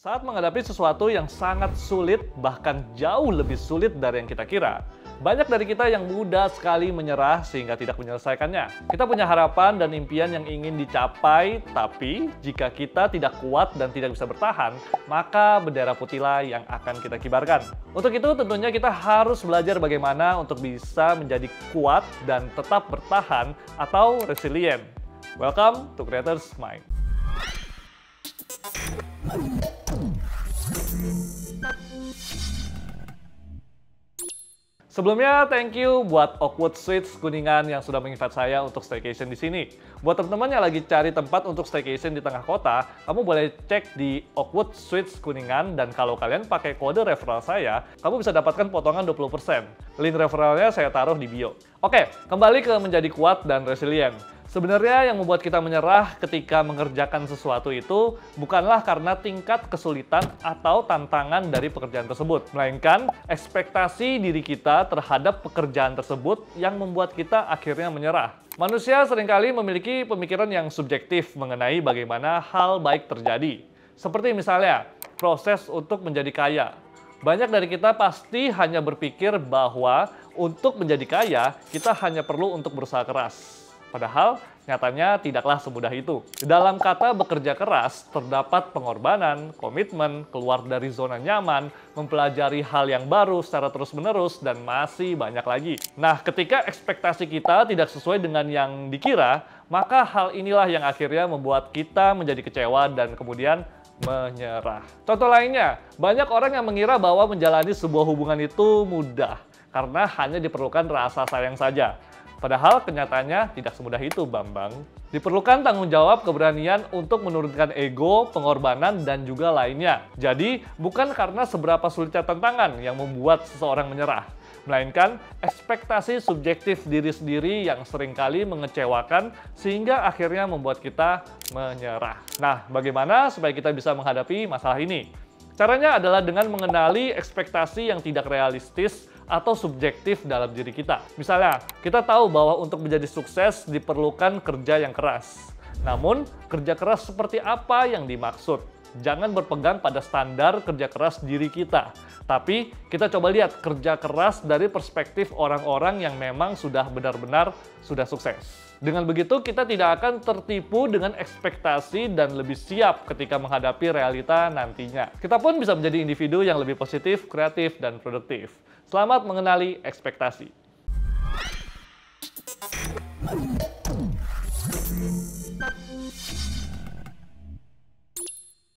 Saat menghadapi sesuatu yang sangat sulit, bahkan jauh lebih sulit dari yang kita kira, banyak dari kita yang mudah sekali menyerah sehingga tidak menyelesaikannya. Kita punya harapan dan impian yang ingin dicapai, tapi jika kita tidak kuat dan tidak bisa bertahan, maka bendera putihlah yang akan kita kibarkan. Untuk itu tentunya kita harus belajar bagaimana untuk bisa menjadi kuat dan tetap bertahan atau resilient. Welcome to Creator's Mind. Sebelumnya, thank you buat Oakwood Suites Kuningan yang sudah menginvite saya untuk staycation di sini. Buat teman-teman yang lagi cari tempat untuk staycation di tengah kota, kamu boleh cek di Oakwood Suites Kuningan, dan kalau kalian pakai kode referral saya, kamu bisa dapatkan potongan 20%. Link referralnya saya taruh di bio. Oke, kembali ke menjadi kuat dan resilient. Sebenarnya yang membuat kita menyerah ketika mengerjakan sesuatu itu bukanlah karena tingkat kesulitan atau tantangan dari pekerjaan tersebut, melainkan ekspektasi diri kita terhadap pekerjaan tersebut yang membuat kita akhirnya menyerah. Manusia seringkali memiliki pemikiran yang subjektif mengenai bagaimana hal baik terjadi. Seperti misalnya, proses untuk menjadi kaya. Banyak dari kita pasti hanya berpikir bahwa untuk menjadi kaya, kita hanya perlu untuk berusaha keras. Padahal, nyatanya tidaklah semudah itu. Dalam kata bekerja keras, terdapat pengorbanan, komitmen, keluar dari zona nyaman, mempelajari hal yang baru secara terus-menerus, dan masih banyak lagi. Nah, ketika ekspektasi kita tidak sesuai dengan yang dikira, maka hal inilah yang akhirnya membuat kita menjadi kecewa dan kemudian menyerah. Contoh lainnya, banyak orang yang mengira bahwa menjalani sebuah hubungan itu mudah, karena hanya diperlukan rasa sayang saja. Padahal kenyataannya tidak semudah itu, Bambang. Diperlukan tanggung jawab, keberanian untuk menurunkan ego, pengorbanan, dan juga lainnya. Jadi, bukan karena seberapa sulitnya tantangan yang membuat seseorang menyerah, melainkan ekspektasi subjektif diri sendiri yang seringkali mengecewakan sehingga akhirnya membuat kita menyerah. Nah, bagaimana supaya kita bisa menghadapi masalah ini? Caranya adalah dengan mengenali ekspektasi yang tidak realistis atau subjektif dalam diri kita. Misalnya, kita tahu bahwa untuk menjadi sukses diperlukan kerja yang keras. Namun, kerja keras seperti apa yang dimaksud? Jangan berpegang pada standar kerja keras diri kita. Tapi, kita coba lihat kerja keras dari perspektif orang-orang yang memang sudah benar-benar sudah sukses. Dengan begitu, kita tidak akan tertipu dengan ekspektasi dan lebih siap ketika menghadapi realita nantinya. Kita pun bisa menjadi individu yang lebih positif, kreatif, dan produktif. Selamat mengenali ekspektasi.